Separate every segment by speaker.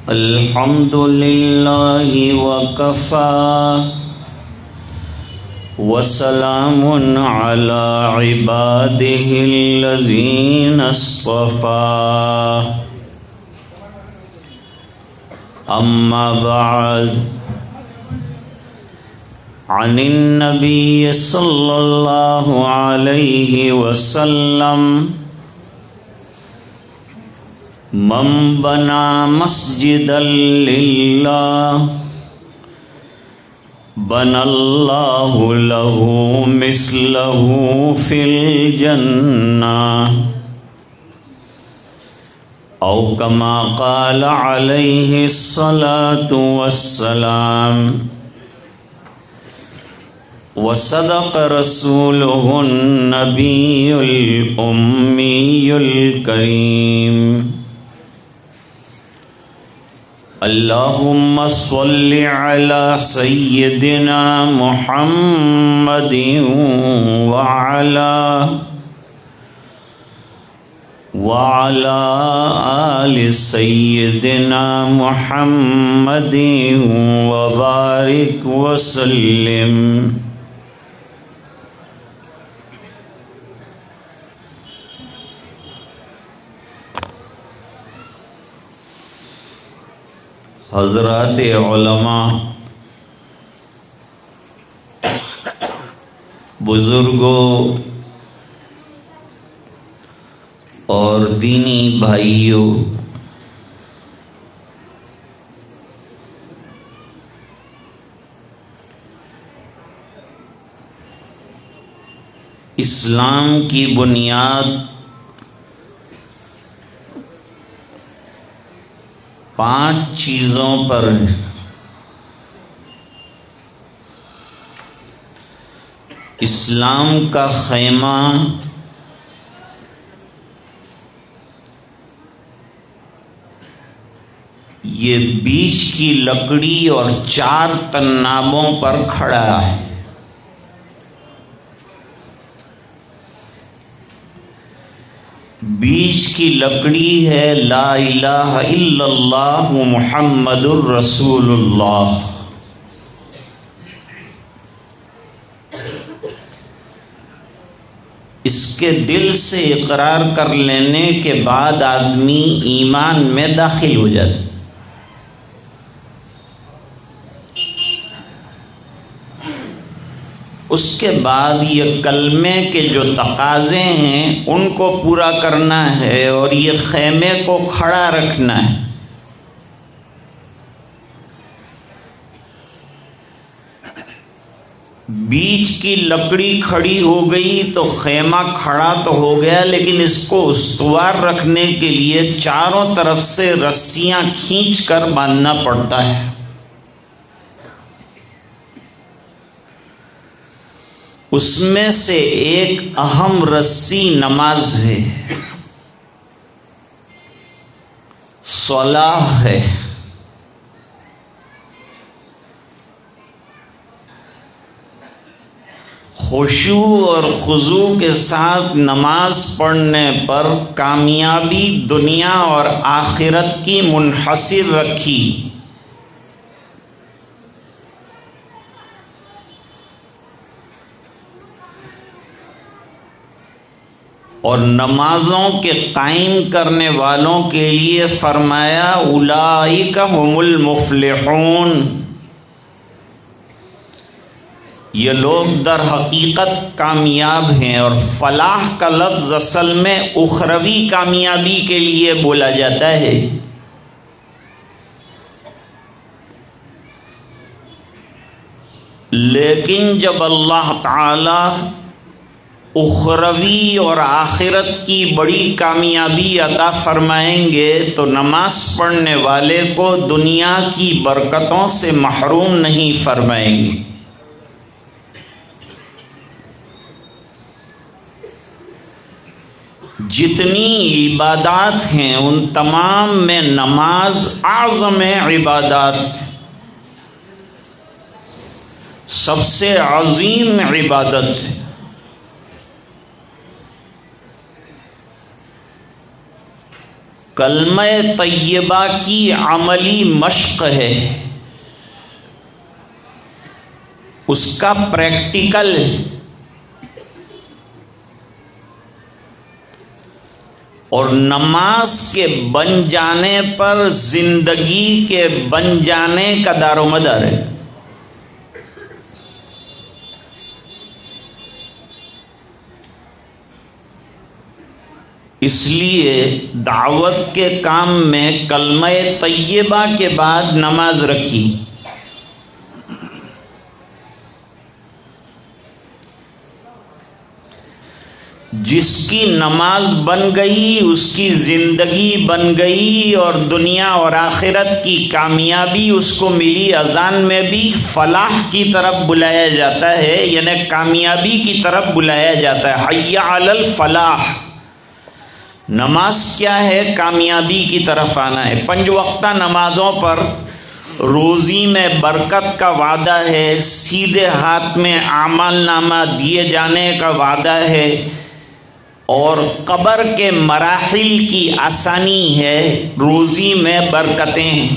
Speaker 1: الحمد لله وكفى وسلام على عباده الذين اصطفى أما بعد عن النبي صلى الله عليه وسلم من بنى مسجدا لله بنى الله له مثله في الجنة أو كما قال عليه الصلاة والسلام. وصدق رسوله النبي الأمي الكريم. اللهم صل على سيدنا محمد وعلى آل سيدنا محمد وبارك وسلم. حضرات علماء، بزرگوں اور دینی بھائیوں، اسلام کی بنیاد 5 چیزوں پر ہے. اسلام کا خیمہ یہ بیچ کی لکڑی اور 4 طنابوں پر کھڑا ہے. بیچ کی لکڑی ہے لا الہ الا اللہ محمد الرسول اللہ. اس کے دل سے اقرار کر لینے کے بعد آدمی ایمان میں داخل ہو جاتا. اس کے بعد یہ کلمے کے جو تقاضے ہیں ان کو پورا کرنا ہے اور یہ خیمے کو کھڑا رکھنا ہے. بیچ کی لکڑی کھڑی ہو گئی تو خیمہ کھڑا تو ہو گیا، لیکن اس کو استوار رکھنے کے لیے چاروں طرف سے رسیاں کھینچ کر باندھنا پڑتا ہے. اس میں سے ایک اہم رسی نماز ہے، صلاح ہے. خشوع اور خضوع کے ساتھ نماز پڑھنے پر کامیابی دنیا اور آخرت کی منحصر رکھی. اور نمازوں کے قائم کرنے والوں کے لیے فرمایا اولئک هم المفلحون. یہ لوگ در حقیقت کامیاب ہیں. اور فلاح کا لفظ اصل میں اخروی کامیابی کے لیے بولا جاتا ہے. لیکن جب اللہ تعالی اخروی اور آخرت کی بڑی کامیابی عطا فرمائیں گے تو نماز پڑھنے والے کو دنیا کی برکتوں سے محروم نہیں فرمائیں گے. جتنی عبادات ہیں ان تمام میں نماز اعظم عبادات، سب سے عظیم عبادت ہے. کلمہ طیبہ کی عملی مشق ہے، اس کا پریکٹیکل اور نماز کے بن جانے پر زندگی کے بن جانے کا دار و مدار ہے۔ اس لیے دعوت کے کام میں کلمہ طیبہ کے بعد نماز رکھی۔ جس کی نماز بن گئی اس کی زندگی بن گئی، اور دنیا اور آخرت کی کامیابی اس کو ملی۔ اذان میں بھی فلاح کی طرف بلایا جاتا ہے، یعنی کامیابی کی طرف بلایا جاتا ہے، حی علی الفلاح۔ نماز کیا ہے؟ کامیابی کی طرف آنا ہے۔ 5 وقتہ نمازوں پر روزی میں برکت کا وعدہ ہے، سیدھے ہاتھ میں اعمال نامہ دیے جانے کا وعدہ ہے، اور قبر کے مراحل کی آسانی ہے، روزی میں برکتیں ہیں۔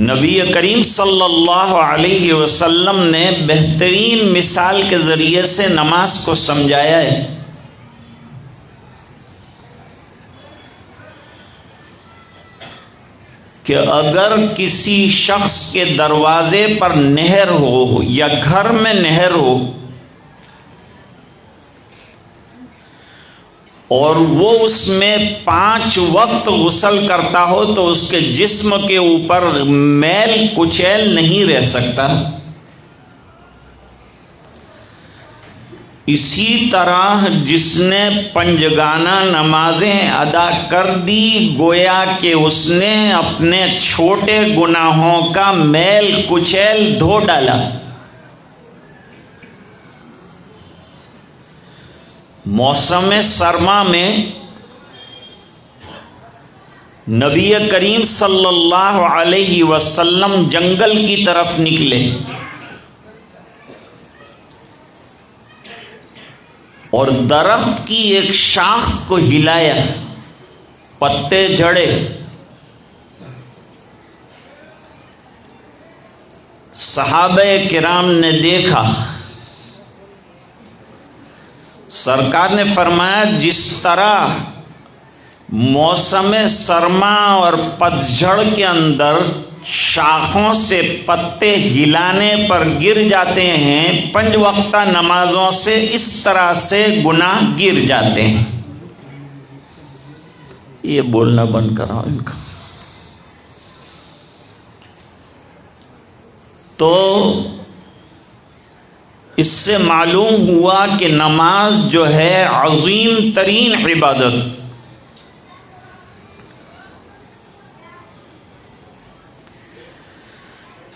Speaker 1: نبی کریم صلی اللہ علیہ وسلم نے بہترین مثال کے ذریعے سے نماز کو سمجھایا ہے۔ کہ اگر کسی شخص کے دروازے پر نہر ہو یا گھر میں نہر ہو، اور وہ اس میں 5 وقت غسل کرتا ہو تو اس کے جسم کے اوپر میل کچیل نہیں رہ سکتا۔ اسی طرح جس نے 5 نمازیں ادا کر دی، گویا کہ اس نے اپنے چھوٹے گناہوں کا میل کچیل دھو ڈالا۔ موسم سرما میں نبی کریم صلی اللہ علیہ وسلم جنگل کی طرف نکلے، اور درخت کی ایک شاخ کو ہلایا، پتے جھڑے، صحابہ کرام نے دیکھا۔ سرکار نے فرمایا جس طرح موسم سرما اور پتجھڑ کے اندر شاخوں سے پتے ہلانے پر گر جاتے ہیں، 5 وقتہ نمازوں سے اس طرح سے گناہ گر جاتے ہیں۔ یہ بولنا بند کراؤ ان کا۔ تو اس سے معلوم ہوا کہ نماز جو ہے عظیم ترین عبادت،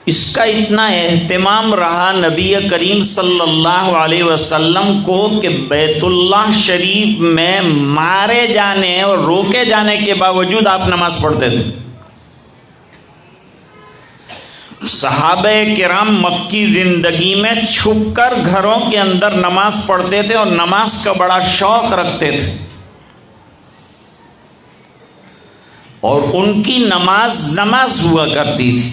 Speaker 1: اس کا اتنا اہتمام رہا نبی کریم صلی اللہ علیہ وسلم کو کہ بیت اللہ شریف میں مارے جانے اور روکے جانے کے باوجود آپ نماز پڑھتے تھے۔ صحابہ کرام مکی زندگی میں چھپ کر گھروں کے اندر نماز پڑھتے تھے اور نماز کا بڑا شوق رکھتے تھے، اور ان کی نماز ہوا کرتی تھی۔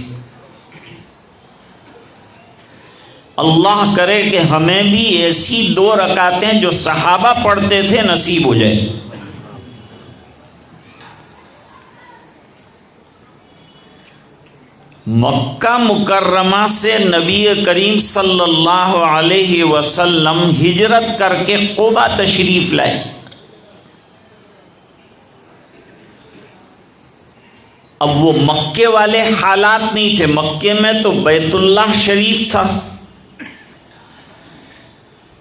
Speaker 1: اللہ کرے کہ ہمیں بھی ایسی 2 رکعتیں جو صحابہ پڑھتے تھے نصیب ہو جائے۔ مکہ مکرمہ سے نبی کریم صلی اللہ علیہ وسلم ہجرت کر کے قباء تشریف لائے۔ اب وہ مکے والے حالات نہیں تھے، مکے میں تو بیت اللہ شریف تھا،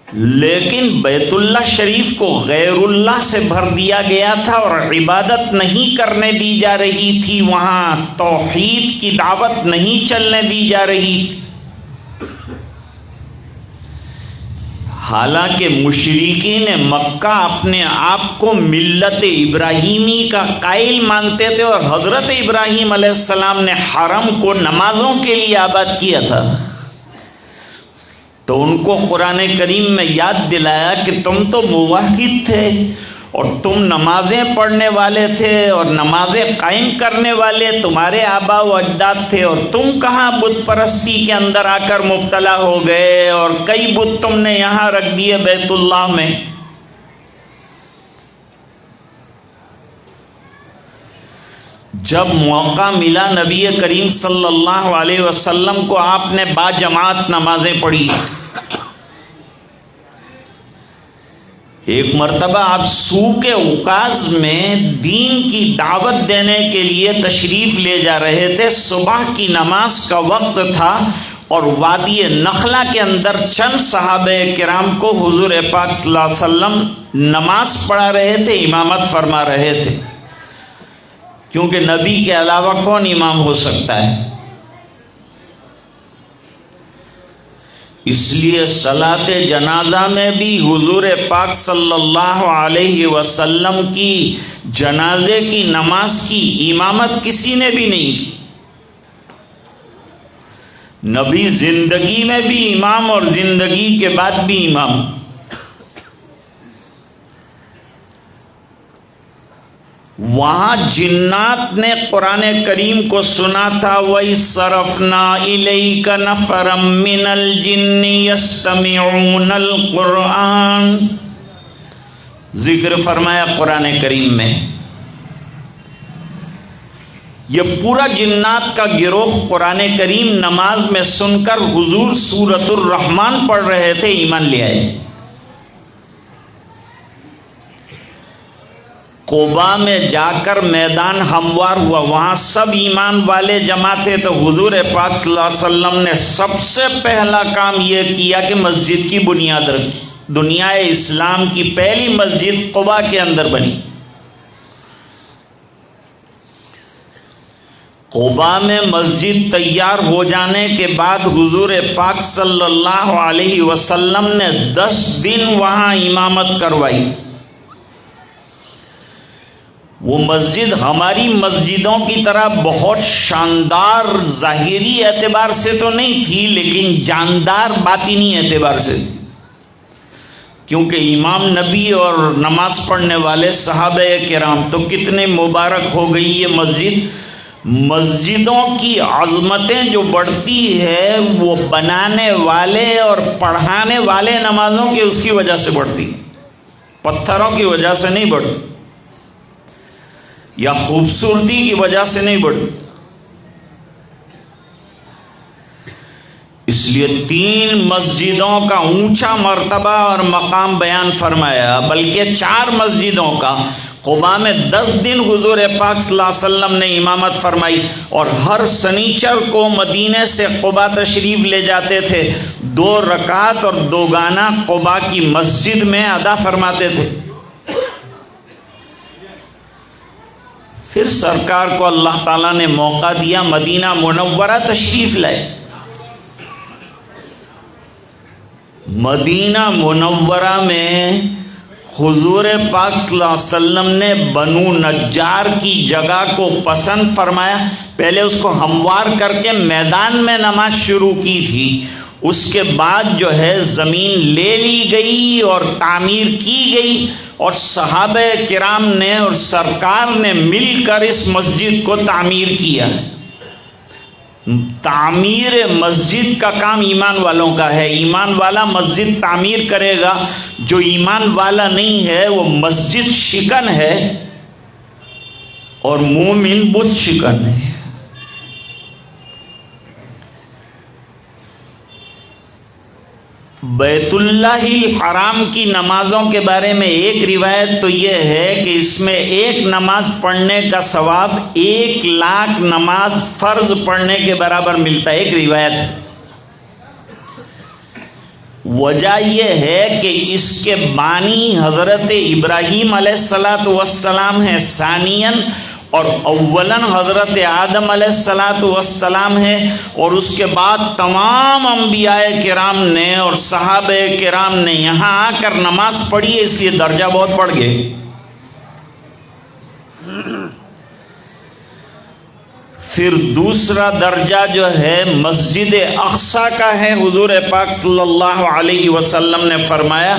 Speaker 1: لیکن بیت اللہ شریف کو غیر اللہ سے بھر دیا گیا تھا اور عبادت نہیں کرنے دی جا رہی تھی، وہاں توحید کی دعوت نہیں چلنے دی جا رہی تھی۔ حالانکہ مشرکین مکہ اپنے آپ کو ملت ابراہیمی کا قائل مانتے تھے، اور حضرت ابراہیم علیہ السلام نے حرم کو نمازوں کے لیے آباد کیا تھا۔ تو ان کو قرآن کریم میں یاد دلایا کہ تم تو موحد تھے اور تم نمازیں پڑھنے والے تھے اور نمازیں قائم کرنے والے تمہارے آبا و اجداد تھے، اور تم کہاں بت پرستی کے اندر آ کر مبتلا ہو گئے اور کئی بت تم نے یہاں رکھ دیے بیت اللہ میں۔ جب موقع ملا نبی کریم صلی اللہ علیہ وسلم کو، آپ نے باجماعت نمازیں پڑھی۔ ایک مرتبہ آپ سوق عکاظ میں دین کی دعوت دینے کے لیے تشریف لے جا رہے تھے، صبح کی نماز کا وقت تھا اور وادی نخلہ کے اندر چند صحابہ کرام کو حضور پاک صلی اللہ علیہ وسلم نماز پڑھا رہے تھے، امامت فرما رہے تھے، کیونکہ نبی کے علاوہ کون امام ہو سکتا ہے؟ اس لیے صلاۃ جنازہ میں بھی حضور پاک صلی اللہ علیہ وسلم کی جنازے کی نماز کی امامت کسی نے بھی نہیں کی۔ نبی زندگی میں بھی امام اور زندگی کے بعد بھی امام۔ وہاں جنات نے قرآن کریم کو سنا تھا، وَإِذْ صَرَفْنَا إِلَيْكَ نَفَرًا مِّنَ الْجِنِّ يَسْتَمِعُونَ الْقُرْآنَ، ذکر فرمایا قرآن کریم میں۔ یہ پورا جنات کا گروہ قرآن کریم نماز میں سن کر حضور سورۃ الرحمن پڑھ رہے تھے، ایمان لے آئے۔ قباء میں جا کر میدان ہموار ہوا، وہاں سب ایمان والے جمع تھے، تو حضور پاک صلی اللہ علیہ وسلم نے سب سے پہلا کام یہ کیا کہ مسجد کی بنیاد رکھی۔ دنیا اسلام کی پہلی مسجد قباء کے اندر بنی۔ قباء میں مسجد تیار ہو جانے کے بعد حضور پاک صلی اللہ علیہ وسلم نے 10 دن وہاں امامت کروائی۔ وہ مسجد ہماری مسجدوں کی طرح بہت شاندار ظاہری اعتبار سے تو نہیں تھی، لیکن جاندار باطنی اعتبار سے تھی، کیونکہ امام نبی اور نماز پڑھنے والے صحابہ کرام، تو کتنے مبارک ہو گئی یہ مسجد۔ مسجدوں کی عظمتیں جو بڑھتی ہے وہ بنانے والے اور پڑھانے والے نمازوں کی اس کی وجہ سے بڑھتی، پتھروں کی وجہ سے نہیں بڑھتی یا خوبصورتی کی وجہ سے نہیں بڑھتی۔ اس لیے 3 مسجدوں کا اونچا مرتبہ اور مقام بیان فرمایا، بلکہ 4 مسجدوں کا۔ قباء میں 10 دن حضور پاک صلی اللہ علیہ وسلم نے امامت فرمائی، اور ہر سنیچر کو مدینے سے قباء تشریف لے جاتے تھے، 2 رکعت اور 2 گانا قباء کی مسجد میں ادا فرماتے تھے۔ پھر سرکار کو اللہ تعالیٰ نے موقع دیا، مدینہ منورہ تشریف لائے۔ مدینہ منورہ میں حضور پاک صلی اللہ علیہ وسلم نے بنو نجار کی جگہ کو پسند فرمایا۔ پہلے اس کو ہموار کر کے میدان میں نماز شروع کی تھی، اس کے بعد جو ہے زمین لے لی گئی اور تعمیر کی گئی، اور صحابہ کرام نے اور سرکار نے مل کر اس مسجد کو تعمیر کیا۔ تعمیر مسجد کا کام ایمان والوں کا ہے، ایمان والا مسجد تعمیر کرے گا، جو ایمان والا نہیں ہے وہ مسجد شکن ہے اور مومن بت شکن ہے۔ بیت اللہ الحرام کی نمازوں کے بارے میں ایک روایت تو یہ ہے کہ اس میں ایک نماز پڑھنے کا ثواب 1,00,000 نماز فرض پڑھنے کے برابر ملتا ہے، ایک روایت ہے۔ وجہ یہ ہے کہ اس کے بانی حضرت ابراہیم علیہ السلام ہیں، ثانیاً اور اولاً حضرت آدم علیہ السلام ہے، اور اس کے بعد تمام انبیاء کرام نے اور صحابہ کرام نے یہاں آ کر نماز پڑھی ہے، اس لیے درجہ بہت بڑھ گئے۔ پھر دوسرا درجہ جو ہے مسجد اقصیٰ کا ہے، حضور پاک صلی اللہ علیہ وسلم نے فرمایا،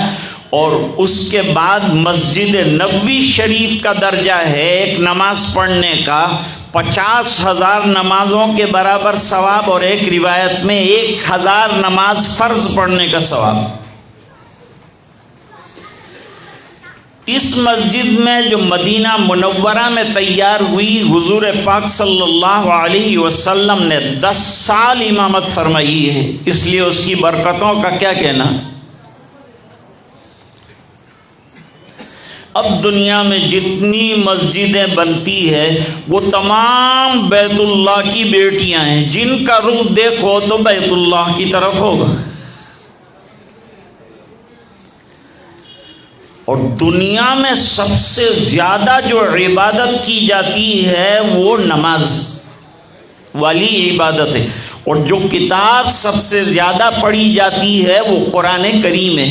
Speaker 1: اور اس کے بعد مسجد نبوی شریف کا درجہ ہے ایک نماز پڑھنے کا 50,000 نمازوں کے برابر ثواب، اور ایک روایت میں 1,000 نماز فرض پڑھنے کا ثواب۔ اس مسجد میں جو مدینہ منورہ میں تیار ہوئی، حضور پاک صلی اللہ علیہ وسلم نے 10 سال امامت فرمائی ہے، اس لیے اس کی برکتوں کا کیا کہنا۔ اب دنیا میں جتنی مسجدیں بنتی ہے وہ تمام بیت اللہ کی بیٹیاں ہیں، جن کا رخ دیکھو تو بیت اللہ کی طرف ہوگا۔ اور دنیا میں سب سے زیادہ جو عبادت کی جاتی ہے وہ نماز والی عبادت ہے، اور جو کتاب سب سے زیادہ پڑھی جاتی ہے وہ قرآن کریم ہے،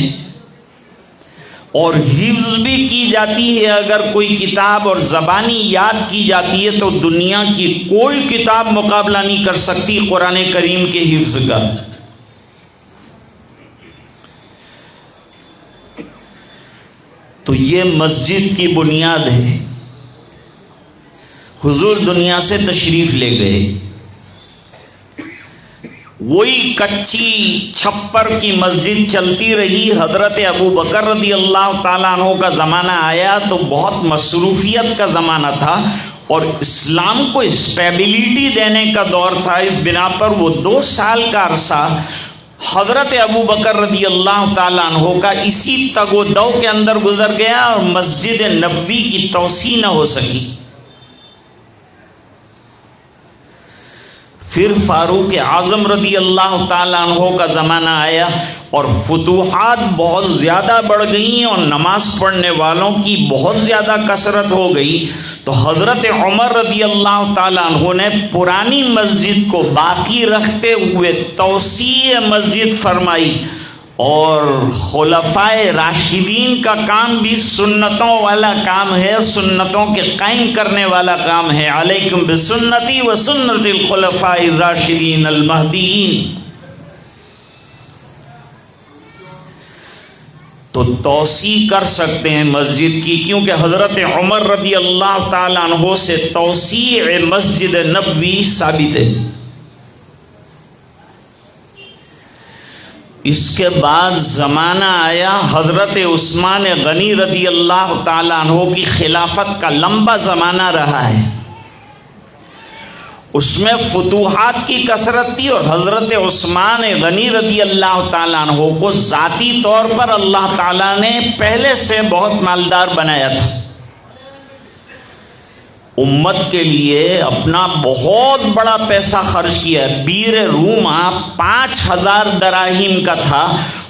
Speaker 1: اور حفظ بھی کی جاتی ہے۔ اگر کوئی کتاب اور زبانی یاد کی جاتی ہے تو دنیا کی کوئی کتاب مقابلہ نہیں کر سکتی قرآن کریم کے حفظ کا۔ تو یہ مسجد کی بنیاد ہے۔ حضور دنیا سے تشریف لے گئے، وہی کچی چھپر کی مسجد چلتی رہی۔ حضرت ابو بکر رضی اللہ تعالیٰ عنہ کا زمانہ آیا تو بہت مصروفیت کا زمانہ تھا، اور اسلام کو اسٹیبلٹی دینے کا دور تھا۔ اس بنا پر وہ 2 سال کا عرصہ حضرت ابو بکر رضی اللہ تعالیٰ عنہ کا اسی تگ و دو کے اندر گزر گیا، اور مسجد نبوی کی توسیع نہ ہو سکی۔ پھر فاروق اعظم رضی اللہ تعالیٰ عنہ کا زمانہ آیا، اور فتوحات بہت زیادہ بڑھ گئیں، اور نماز پڑھنے والوں کی بہت زیادہ کثرت ہو گئی۔ تو حضرت عمر رضی اللہ تعالیٰ عنہ نے پرانی مسجد کو باقی رکھتے ہوئے توسیع مسجد فرمائی، اور خلفائے راشدین کا کام بھی سنتوں والا کام ہے، سنتوں کے قائم کرنے والا کام ہے۔ علیکم بسنتی و سنت الخلفاء الراشدین المہدیین۔ تو توسیع کر سکتے ہیں مسجد کی، کیونکہ حضرت عمر رضی اللہ تعالیٰ عنہ سے توسیع مسجد نبوی ثابت ہے۔ اس کے بعد زمانہ آیا، حضرت عثمان غنی رضی اللہ تعالیٰ عنہ کی خلافت کا لمبا زمانہ رہا ہے۔ اس میں فتوحات کی کثرت تھی، اور حضرت عثمان غنی رضی اللہ تعالیٰ عنہ کو ذاتی طور پر اللہ تعالیٰ نے پہلے سے بہت مالدار بنایا تھا۔ امت کے لیے اپنا بہت بڑا پیسہ خرچ کیا۔ بیر روما 5,000 دراہیم کا تھا،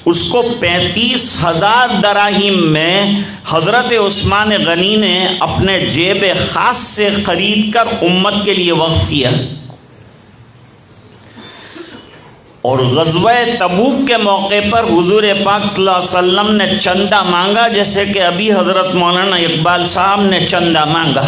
Speaker 1: اس کو 35,000 دراہیم میں حضرت عثمان غنی نے اپنے جیب خاص سے خرید کر امت کے لیے وقف کیا۔ اور غزوہ تبوک کے موقع پر حضور پاک صلی اللہ علیہ وسلم نے چندہ مانگا، جیسے کہ ابھی حضرت مولانا اقبال صاحب نے چندہ مانگا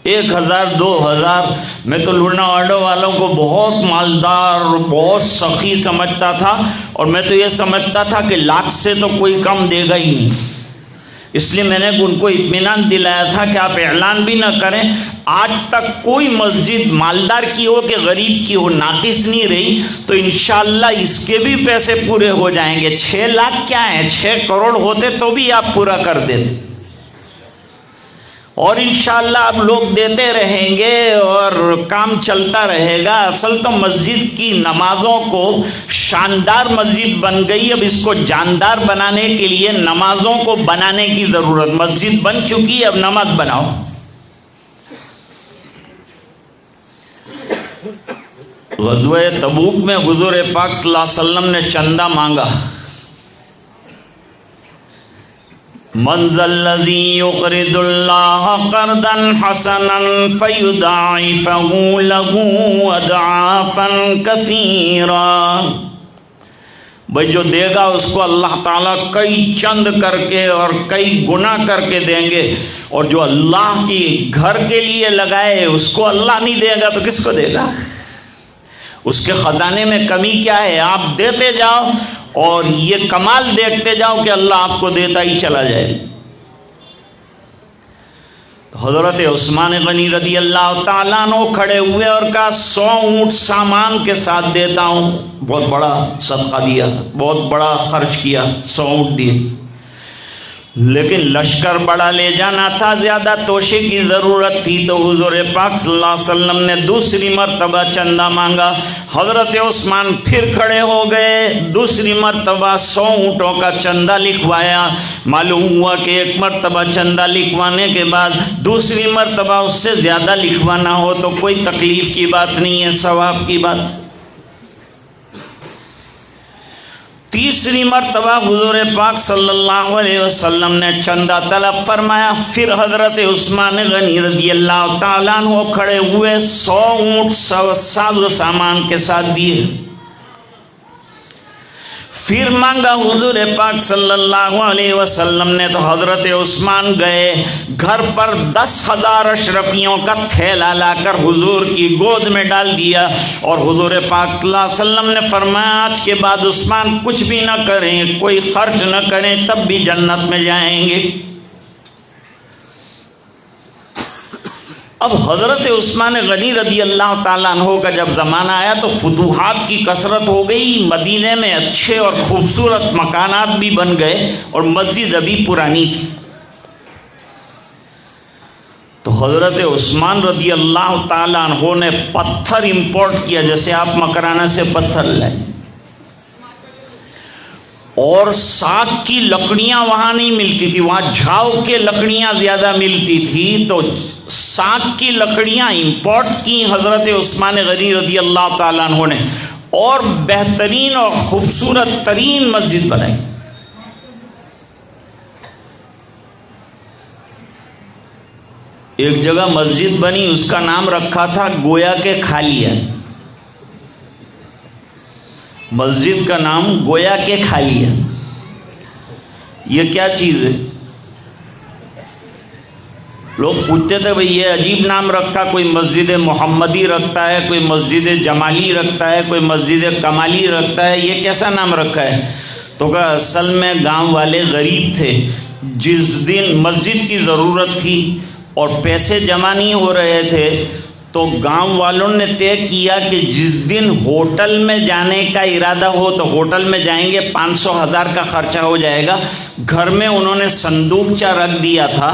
Speaker 1: 1,000 2,000۔ میں تو لونا واڈو والوں کو بہت مالدار، بہت سخی سمجھتا تھا، اور میں تو یہ سمجھتا تھا کہ لاکھ سے تو کوئی کم دے گا ہی نہیں۔ اس لیے میں نے ان کو اطمینان دلایا تھا کہ آپ اعلان بھی نہ کریں۔ آج تک کوئی مسجد مالدار کی ہو کہ غریب کی ہو ناقص نہیں رہی، تو انشاءاللہ اس کے بھی پیسے پورے ہو جائیں گے۔ 6 لاکھ کیا ہیں، 6 کروڑ ہوتے تو بھی آپ پورا کر دیتے، اور انشاءاللہ اب لوگ دیتے رہیں گے اور کام چلتا رہے گا۔ اصل تو مسجد کی نمازوں کو شاندار مسجد بن گئی، اب اس کو جاندار بنانے کے لیے نمازوں کو بنانے کی ضرورت۔ مسجد بن چکی، اب نماز بناؤ۔ غزوہ تبوک میں حضور پاک صلی اللہ علیہ وسلم نے چندہ مانگا۔ من ذا الذی یقرض اللہ قرضا حسنا فیضاعفہ لہ اضعافا کثیرا۔ بھائی جو دے گا اس کو اللہ تعالیٰ کئی چند کر کے اور کئی گنا کر کے دیں گے، اور جو اللہ کی گھر کے لیے لگائے اس کو اللہ نہیں دے گا تو کس کو دے گا؟ اس کے خزانے میں کمی کیا ہے؟ آپ دیتے جاؤ اور یہ کمال دیکھتے جاؤ کہ اللہ آپ کو دیتا ہی چلا جائے۔ تو حضرت عثمان غنی رضی اللہ تعالیٰ عنہ کھڑے ہوئے اور کہا 100 اونٹ سامان کے ساتھ دیتا ہوں۔ بہت بڑا صدقہ دیا، بہت بڑا خرچ کیا، 100 اونٹ دیے، لیکن لشکر بڑا لے جانا تھا، زیادہ توشے کی ضرورت تھی، تو حضور پاک صلی اللہ علیہ وسلم نے دوسری مرتبہ چندہ مانگا۔ حضرت عثمان پھر کھڑے ہو گئے، دوسری مرتبہ 100 اونٹوں کا چندہ لکھوایا۔ معلوم ہوا کہ ایک مرتبہ چندہ لکھوانے کے بعد دوسری مرتبہ اس سے زیادہ لکھوانا ہو تو کوئی تکلیف کی بات نہیں ہے، ثواب کی بات۔ تیسری مرتبہ حضور پاک صلی اللہ علیہ وسلم نے چندہ طلب فرمایا، پھر حضرت عثمان غنی رضی اللہ تعالیٰ عنہ کھڑے ہوئے، 100 اونٹ ساز و سامان کے ساتھ دیے۔ پھر مانگا حضور پاک صلی اللہ علیہ وسلم نے، تو حضرت عثمان گئے گھر پر 10,000 اشرفیوں کا تھیلا لا کر حضور کی گود میں ڈال دیا، اور حضور پاک صلی اللہ علیہ وسلم نے فرمایا آج کے بعد عثمان کچھ بھی نہ کریں، کوئی خرچ نہ کریں، تب بھی جنت میں جائیں گے۔ اب حضرت عثمان غنی رضی اللہ تعالیٰ عنہ کا جب زمانہ آیا تو فتوحات کی کثرت ہو گئی، مدینے میں اچھے اور خوبصورت مکانات بھی بن گئے اور مسجد ابھی پرانی تھی۔ تو حضرت عثمان رضی اللہ تعالیٰ عنہ نے پتھر امپورٹ کیا، جیسے آپ مکرانہ سے پتھر لائیں، اور ساگ کی لکڑیاں وہاں نہیں ملتی تھی، وہاں جھاؤ کے لکڑیاں زیادہ ملتی تھی، تو ساگ کی لکڑیاں امپورٹ کی حضرت عثمان غنی رضی اللہ تعالیٰ عنہ نے، اور بہترین اور خوبصورت ترین مسجد بنائی۔ ایک جگہ مسجد بنی، اس کا نام رکھا تھا گویا کے کھالیا۔ مسجد کا نام گویا کے کھالیا۔ یہ کیا چیز ہے؟ لوگ پوچھتے تھے بھئی یہ عجیب نام رکھا، کوئی مسجد محمدی رکھتا ہے، کوئی مسجد جمالی رکھتا ہے، کوئی مسجد کمالی رکھتا ہے، یہ کیسا نام رکھا ہے؟ تو کہا اصل میں گاؤں والے غریب تھے، جس دن مسجد کی ضرورت تھی اور پیسے جمع نہیں ہو رہے تھے، تو گاؤں والوں نے طے کیا کہ جس دن ہوٹل میں جانے کا ارادہ ہو تو ہوٹل میں جائیں گے، 500,000 کا خرچہ ہو جائے گا۔ گھر میں انہوں نے صندوقچہ رکھ دیا تھا،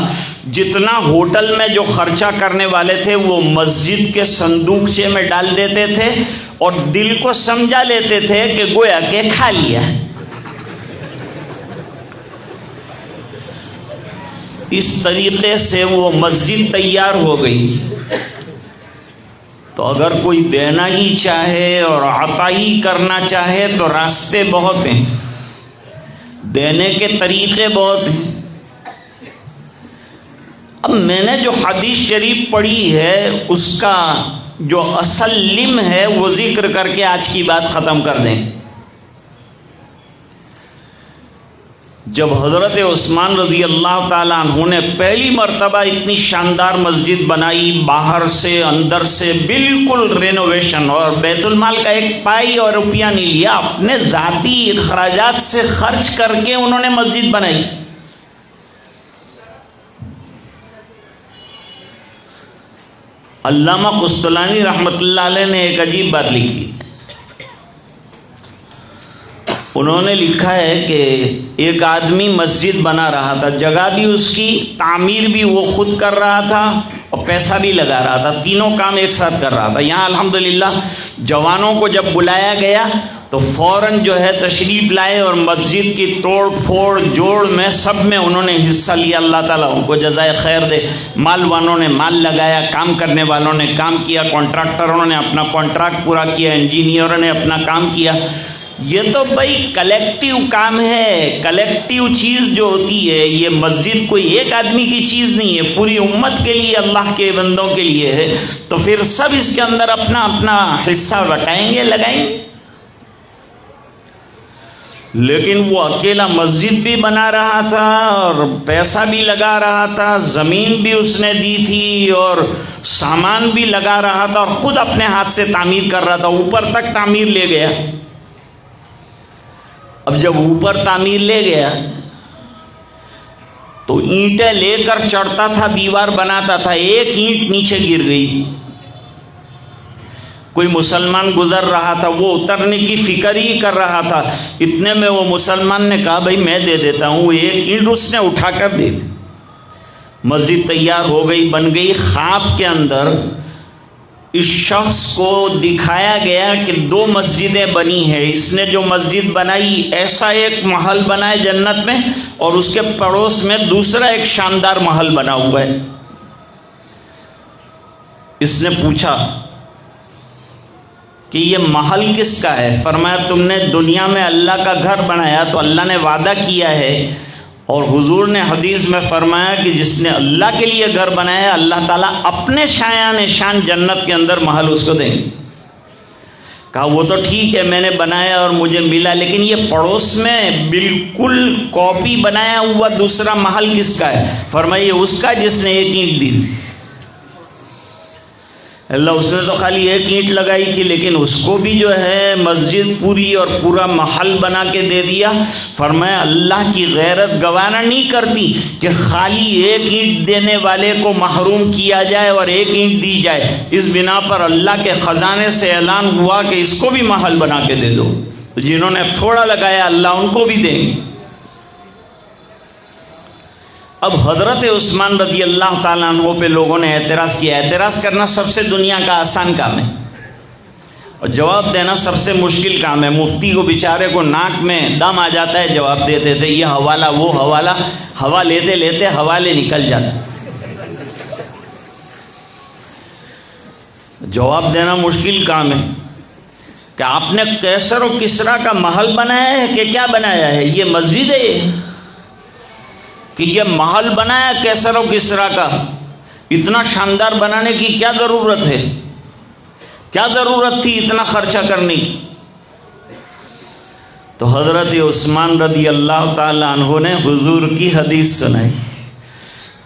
Speaker 1: جتنا ہوٹل میں جو خرچہ کرنے والے تھے وہ مسجد کے صندوقچے میں ڈال دیتے تھے، اور دل کو سمجھا لیتے تھے کہ گویا کہ کھا لیا۔ اس طریقے سے وہ مسجد تیار ہو گئی۔ تو اگر کوئی دینا ہی چاہے اور عطا ہی کرنا چاہے تو راستے بہت ہیں، دینے کے طریقے بہت ہیں۔ اب میں نے جو حدیث شریف پڑھی ہے اس کا جو اصل لم ہے وہ ذکر کر کے آج کی بات ختم کر دیں۔ جب حضرت عثمان رضی اللہ تعالیٰ عنہ نے پہلی مرتبہ اتنی شاندار مسجد بنائی، باہر سے اندر سے بالکل رینوویشن، اور بیت المال کا ایک پائی اور روپیہ نہیں لیا، اپنے ذاتی اخراجات سے خرچ کر کے انہوں نے مسجد بنائی۔ علامہ قسطلانی رحمۃ اللہ علیہ نے ایک عجیب بات لکھی۔ انہوں نے لکھا ہے کہ ایک آدمی مسجد بنا رہا تھا، جگہ بھی اس کی، تعمیر بھی وہ خود کر رہا تھا اور پیسہ بھی لگا رہا تھا، تینوں کام ایک ساتھ کر رہا تھا۔ یہاں الحمدللہ جوانوں کو جب بلایا گیا تو فوراً جو ہے تشریف لائے اور مسجد کی توڑ پھوڑ جوڑ میں سب میں انہوں نے حصہ لیا۔ اللہ تعالیٰ ان کو جزائے خیر دے۔ مال والوں نے مال لگایا، کام کرنے والوں نے کام کیا، کانٹریکٹروں نے اپنا کانٹریکٹ پورا کیا، انجینئروں نے اپنا کام کیا۔ یہ تو بھائی کلیکٹیو کام ہے، کلیکٹیو چیز جو ہوتی ہے، یہ مسجد کوئی ایک آدمی کی چیز نہیں ہے، پوری امت کے لیے، اللہ کے بندوں کے لیے ہے، تو پھر سب اس کے اندر اپنا اپنا حصہ بٹائیں گے، لگائیں گے۔ لیکن وہ اکیلا مسجد بھی بنا رہا تھا اور پیسہ بھی لگا رہا تھا، زمین بھی اس نے دی تھی اور سامان بھی لگا رہا تھا اور خود اپنے ہاتھ سے تعمیر کر رہا تھا، اوپر تک تعمیر لے گیا۔ اب جب اوپر تعمیر لے گیا تو اینٹیں لے کر چڑھتا تھا، دیوار بناتا تھا، ایک اینٹ نیچے گر گئی، کوئی مسلمان گزر رہا تھا، وہ اترنے کی فکر ہی کر رہا تھا، اتنے میں وہ مسلمان نے کہا بھائی میں دے دیتا ہوں، ایک اینٹ اس نے اٹھا کر دے دی۔ مسجد تیار ہو گئی، بن گئی۔ خواب کے اندر اس شخص کو دکھایا گیا کہ 2 مسجدیں بنی ہیں، اس نے جو مسجد بنائی ایسا ایک محل بنا ہے جنت میں، اور اس کے پڑوس میں دوسرا ایک شاندار محل بنا ہوا ہے۔ اس نے پوچھا کہ یہ محل کس کا ہے؟ فرمایا تم نے دنیا میں اللہ کا گھر بنایا تو اللہ نے وعدہ کیا ہے، اور حضور نے حدیث میں فرمایا کہ جس نے اللہ کے لیے گھر بنایا اللہ تعالیٰ اپنے شایان شان جنت کے اندر محل اس کو دیں گے۔ کہا وہ تو ٹھیک ہے میں نے بنایا اور مجھے ملا، لیکن یہ پڑوس میں بالکل کاپی بنایا ہوا دوسرا محل کس کا ہے؟ فرمایا یہ اس کا جس نے ایک اینٹ دی تھی۔ اللہ اس نے تو خالی ایک اینٹ لگائی تھی، لیکن اس کو بھی جو ہے مسجد پوری اور پورا محل بنا کے دے دیا۔ فرمایا اللہ کی غیرت گوارا نہیں کرتی کہ خالی ایک اینٹ دینے والے کو محروم کیا جائے اور ایک اینٹ دی جائے۔ اس بنا پر اللہ کے خزانے سے اعلان ہوا کہ اس کو بھی محل بنا کے دے دو، جنہوں نے تھوڑا لگایا اللہ ان کو بھی دیں گے۔ اب حضرت عثمان رضی اللہ تعالیٰ عنہ پہ لوگوں نے اعتراض کیا۔ اعتراض کرنا سب سے دنیا کا آسان کام ہے اور جواب دینا سب سے مشکل کام ہے۔ مفتی کو بیچارے کو ناک میں دم آ جاتا ہے جواب دیتے تھے، یہ حوالہ وہ حوالہ، ہوا لیتے لیتے حوالے نکل جاتے۔ جواب دینا مشکل کام ہے کہ آپ نے کیسر و کسرا کا محل بنایا ہے کہ کیا بنایا ہے؟ یہ مسجد ہے کہ یہ محل بنایا کیسر و کسرا کا؟ اتنا شاندار بنانے کی کیا ضرورت ہے؟ کیا ضرورت تھی اتنا خرچہ کرنے کی؟ تو حضرت عثمان رضی اللہ تعالی عنہ نے حضور کی حدیث سنائی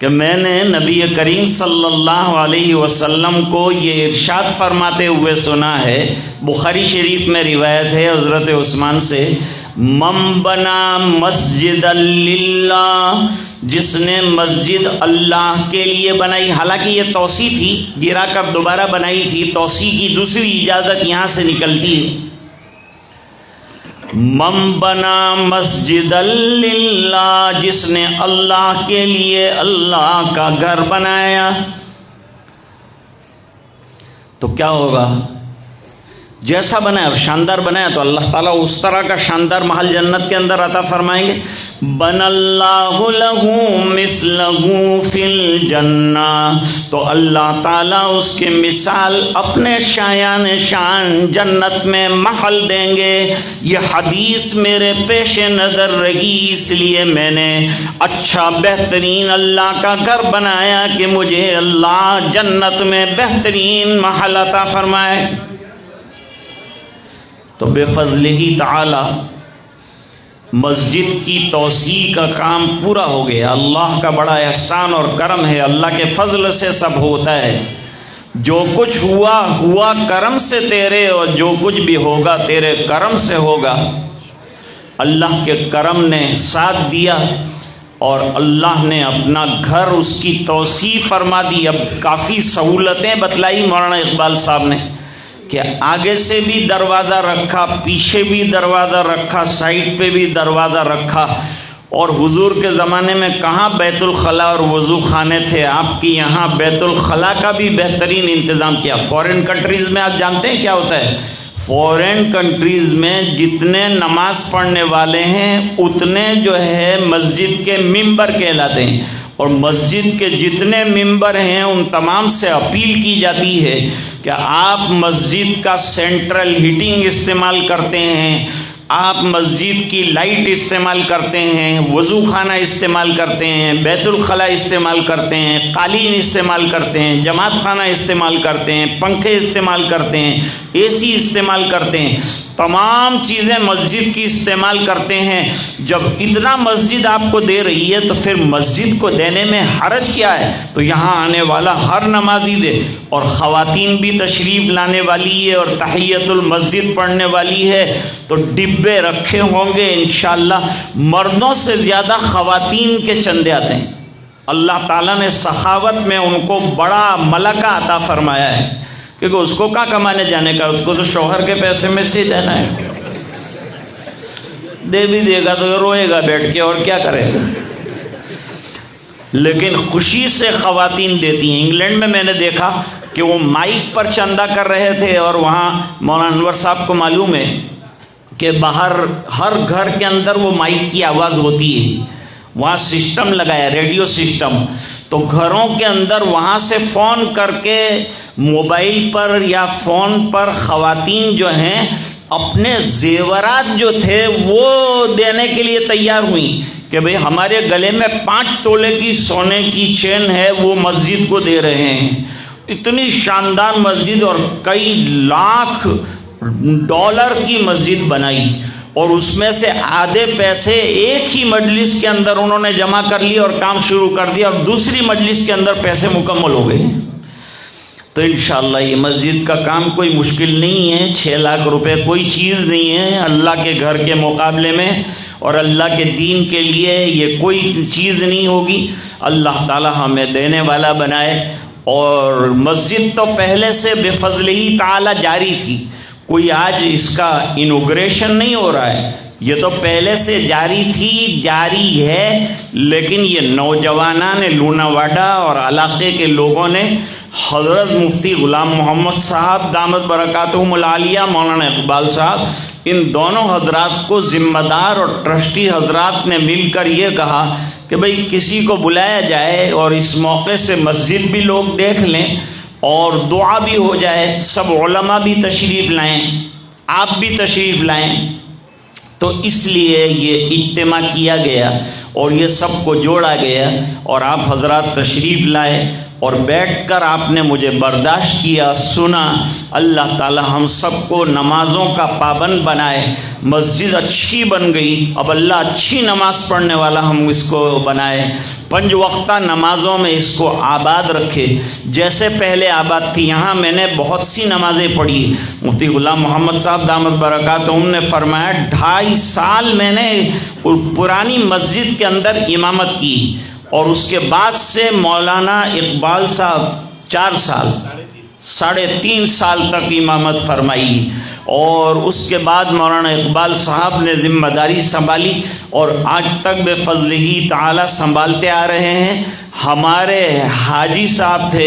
Speaker 1: کہ میں نے نبی کریم صلی اللہ علیہ وسلم کو یہ ارشاد فرماتے ہوئے سنا ہے، بخاری شریف میں روایت ہے حضرت عثمان سے، من بنا مسجد للہ، جس نے مسجد اللہ کے لیے بنائی، حالانکہ یہ توسیع تھی، گرا کر دوبارہ بنائی تھی، توسیع کی دوسری اجازت یہاں سے نکلتی ہے۔ من بنا مسجد للہ، جس نے اللہ کے لیے اللہ کا گھر بنایا، تو کیا ہوگا؟ جیسا بنایا، شاندار بنایا تو اللہ تعالیٰ اس طرح کا شاندار محل جنت کے اندر عطا فرمائیں گے۔ بن اللہ لہ مثلہ فی الجنہ، تو اللہ تعالیٰ اس کے مثال اپنے شایان شان جنت میں محل دیں گے۔ یہ حدیث میرے پیش نظر رہی، اس لیے میں نے اچھا بہترین اللہ کا گھر بنایا کہ مجھے اللہ جنت میں بہترین محل عطا فرمائے۔ تو بے فضلہ تعالی مسجد کی توسیع کا کام پورا ہو گیا۔ اللہ کا بڑا احسان اور کرم ہے، اللہ کے فضل سے سب ہوتا ہے۔ جو کچھ ہوا ہوا کرم سے تیرے، اور جو کچھ بھی ہوگا تیرے کرم سے ہوگا۔ اللہ کے کرم نے ساتھ دیا اور اللہ نے اپنا گھر اس کی توسیع فرما دی۔ اب کافی سہولتیں بتلائی مولانا اقبال صاحب نے کہ آگے سے بھی دروازہ رکھا، پیچھے بھی دروازہ رکھا، سائڈ پہ بھی دروازہ رکھا۔ اور حضور کے زمانے میں کہاں بیت الخلاء اور وضو خانے تھے، آپ کی یہاں بیت الخلاء کا بھی بہترین انتظام کیا۔ فورن کنٹریز میں آپ جانتے ہیں کیا ہوتا ہے؟ فورن کنٹریز میں جتنے نماز پڑھنے والے ہیں اتنے جو ہے مسجد کے ممبر کہلاتے ہیں، اور مسجد کے جتنے ممبر ہیں ان تمام سے اپیل کی جاتی ہے کہ آپ مسجد کا سینٹرل ہیٹنگ استعمال کرتے ہیں، آپ مسجد کی لائٹ استعمال کرتے ہیں، وضو خانہ استعمال کرتے ہیں، بیت الخلاء استعمال کرتے ہیں، قالین استعمال کرتے ہیں، جماعت خانہ استعمال کرتے ہیں، پنکھے استعمال کرتے ہیں، اے سی استعمال کرتے ہیں، تمام چیزیں مسجد کی استعمال کرتے ہیں، جب اتنا مسجد آپ کو دے رہی ہے تو پھر مسجد کو دینے میں حرج کیا ہے؟ تو یہاں آنے والا ہر نمازی دے، اور خواتین بھی تشریف لانے والی ہے اور تحیۃ المسجد پڑھنے والی ہے، تو ڈبے رکھے ہوں گے انشاءاللہ، مردوں سے زیادہ خواتین کے چندے آتے ہیں۔ اللہ تعالیٰ نے سخاوت میں ان کو بڑا ملکہ عطا فرمایا ہے، کیونکہ اس کو کہاں کمانے جانے کا، اس کو تو شوہر کے پیسے میں سے دینا ہے، دے بھی دے گا تو روئے گا بیٹھ کے اور کیا کرے گا، لیکن خوشی سے خواتین دیتی ہیں۔ انگلینڈ میں میں نے دیکھا کہ وہ مائک پر چندہ کر رہے تھے، اور وہاں مولانا انور صاحب کو معلوم ہے کہ باہر ہر گھر کے اندر وہ مائک کی آواز ہوتی ہے، وہاں سسٹم لگایا، ریڈیو سسٹم، تو گھروں کے اندر وہاں سے فون کر کے موبائل پر یا فون پر خواتین جو ہیں اپنے زیورات جو تھے وہ دینے کے لیے تیار ہوئیں کہ بھئی ہمارے گلے میں 5 تولے کی سونے کی چین ہے، وہ مسجد کو دے رہے ہیں۔ اتنی شاندار مسجد، اور کئی لاکھ ڈالر کی مسجد بنائی، اور اس میں سے آدھے پیسے ایک ہی مجلس کے اندر انہوں نے جمع کر لیے اور کام شروع کر دیا، اور دوسری مجلس کے اندر پیسے مکمل ہو گئے۔ تو انشاءاللہ یہ مسجد کا کام کوئی مشکل نہیں ہے، 6 لاکھ روپے کوئی چیز نہیں ہے اللہ کے گھر کے مقابلے میں، اور اللہ کے دین کے لیے یہ کوئی چیز نہیں ہوگی۔ اللہ تعالی ہمیں دینے والا بنائے۔ اور مسجد تو پہلے سے بفضل ہی تعالی جاری تھی، کوئی آج اس کا انوگریشن نہیں ہو رہا ہے، یہ تو پہلے سے جاری تھی، جاری ہے، لیکن یہ نوجوانان لوناواڈا اور علاقے کے لوگوں نے حضرت مفتی غلام محمد صاحب دامت برکاتہم العالیہ، مولانا اقبال صاحب، ان دونوں حضرات کو ذمہ دار اور ٹرسٹی حضرات نے مل کر یہ کہا کہ بھئی کسی کو بلایا جائے اور اس موقع سے مسجد بھی لوگ دیکھ لیں اور دعا بھی ہو جائے، سب علماء بھی تشریف لائیں، آپ بھی تشریف لائیں۔ تو اس لیے یہ اجتماع کیا گیا اور یہ سب کو جوڑا گیا، اور آپ حضرات تشریف لائے اور بیٹھ کر آپ نے مجھے برداشت کیا، سنا۔ اللہ تعالی ہم سب کو نمازوں کا پابند بنائے، مسجد اچھی بن گئی، اب اللہ اچھی نماز پڑھنے والا ہم اس کو بنائے، 5 وقتہ نمازوں میں اس کو آباد رکھے جیسے پہلے آباد تھی۔ یہاں میں نے بہت سی نمازیں پڑھی، مفتی غلام محمد صاحب دامت برکاتہم نے فرمایا 2.5 سال میں نے پرانی مسجد کے اندر امامت کی، اور اس کے بعد سے مولانا اقبال صاحب 4 سال 3.5 سال تک امامت فرمائی، اور اس کے بعد مولانا اقبال صاحب نے ذمہ داری سنبھالی، اور آج تک بفضل ہی تعالی سنبھالتے آ رہے ہیں۔ ہمارے حاجی صاحب تھے،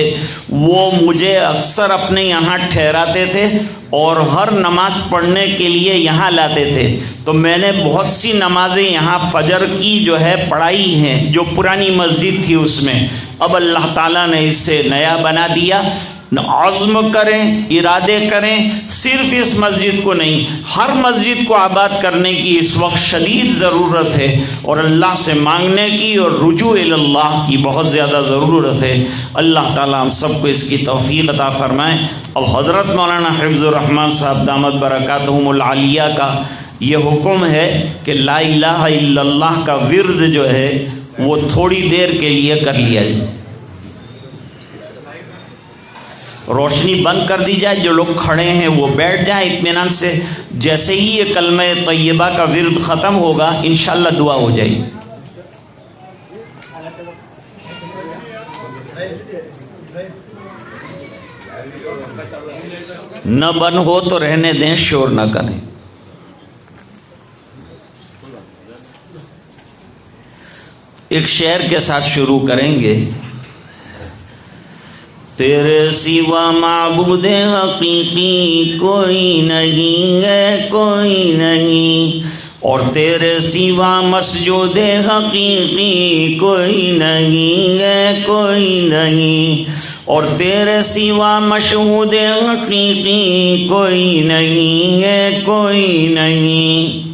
Speaker 1: وہ مجھے اکثر اپنے یہاں ٹھہراتے تھے اور ہر نماز پڑھنے کے لیے یہاں لاتے تھے، تو میں نے بہت سی نمازیں یہاں فجر کی جو ہے پڑھائی ہیں، جو پرانی مسجد تھی اس میں۔ اب اللہ تعالیٰ نے اس سے نیا بنا دیا۔ عزم کریں، ارادے کریں، صرف اس مسجد کو نہیں، ہر مسجد کو آباد کرنے کی اس وقت شدید ضرورت ہے، اور اللہ سے مانگنے کی اور رجوع اللہ کی بہت زیادہ ضرورت ہے۔ اللہ تعالیٰ ہم سب کو اس کی توفیق عطا فرمائیں۔ اب حضرت مولانا حفظ الرحمن صاحب دامت برکاتہم العالیہ کا یہ حکم ہے کہ لا الہ الا اللہ کا ورد جو ہے وہ تھوڑی دیر کے لیے کر لیا جائے، روشنی بند کر دی جائے، جو لوگ کھڑے ہیں وہ بیٹھ جائیں اطمینان سے، جیسے ہی یہ کلمہ طیبہ کا ورد ختم ہوگا انشاءاللہ دعا ہو جائے گی۔ نہ بند ہو تو رہنے دیں، شور نہ کریں۔ ایک شعر کے ساتھ شروع کریں گے۔ تیرے سوا معبود حقیقی کوئی نہیں ہے، کوئی نہیں، اور تیرے سوا مسجود حقیقی کوئی نہیں ہے، کوئی نہیں، اور تیرے سوا مشہود حقیقی کوئی نہیں ہے، کوئی نہیں۔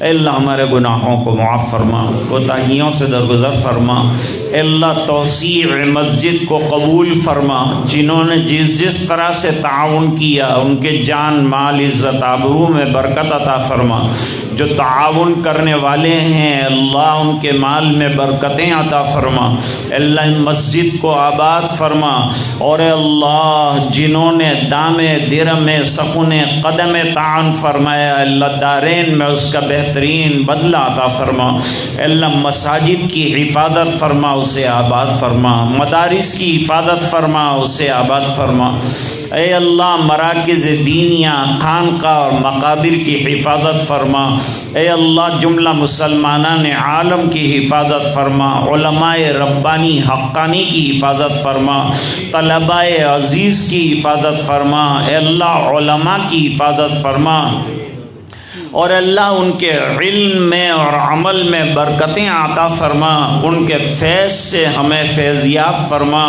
Speaker 1: اے اللہ ہمارے گناہوں کو معاف فرما، کوتاہیوں سے درگزر فرما، اے اللہ توسیع مسجد کو قبول فرما، جنہوں نے جس طرح سے تعاون کیا ان کے جان مال عزت آبرو میں برکت عطا فرما، جو تعاون کرنے والے ہیں اللہ ان کے مال میں برکتیں عطا فرما، اللہ ان مسجد کو آباد فرما، اور اے اللہ جنہوں نے دام درم سخن قدم تعاون فرمایا اللہ دارین میں اس کا بہترین بدلہ عطا فرما، اللہ مساجد کی حفاظت فرما اسے آباد فرما، مدارس کی حفاظت فرما اسے آباد فرما، اے اللہ مراکز دینیہ خانقاہ اور مقابر کی حفاظت فرما، اے اللہ جملہ مسلمانان عالم کی حفاظت فرما، علماء ربانی حقانی کی حفاظت فرما، طلباء عزیز کی حفاظت فرما، اے اللہ علماء کی حفاظت فرما، اور اللہ ان کے علم میں اور عمل میں برکتیں عطا فرما، ان کے فیض سے ہمیں فیضیاب فرما،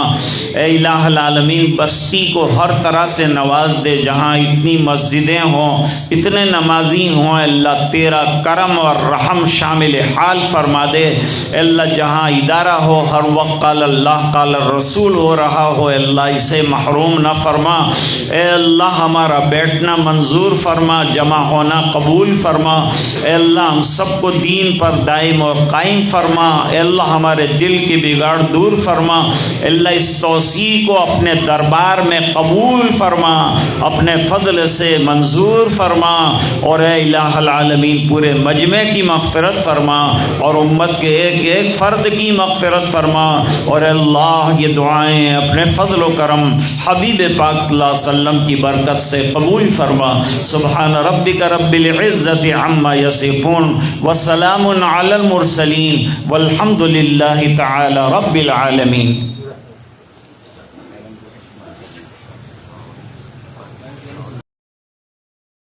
Speaker 1: اے الہ العالمین بستی کو ہر طرح سے نواز دے، جہاں اتنی مسجدیں ہوں اتنے نمازی ہوں اللہ تیرا کرم اور رحم شامل حال فرما دے، اے اللہ جہاں ادارہ ہو ہر وقت قال اللہ قال الرسول ہو رہا ہو اللہ اسے محروم نہ فرما، اے اللہ ہمارا بیٹھنا منظور فرما، جمع ہونا قبول فرما، اے اللہ ہم سب کو دین پر دائم اور قائم فرما، اے اللہ ہمارے دل کی بگاڑ دور فرما، اے اللہ اس توسیع کو اپنے دربار میں قبول فرما، اپنے فضل سے منظور فرما، اور اے الہ العالمین پورے مجمع کی مغفرت فرما، اور امت کے ایک ایک فرد کی مغفرت فرما، اور اے اللہ یہ دعائیں اپنے فضل و کرم حبیب پاک صلی اللہ علیہ وسلم کی برکت سے قبول فرما۔ سبحان ربک رب العزت عما یصفون وسلام علی المرسلین والحمد للہ تعالی رب العالمین۔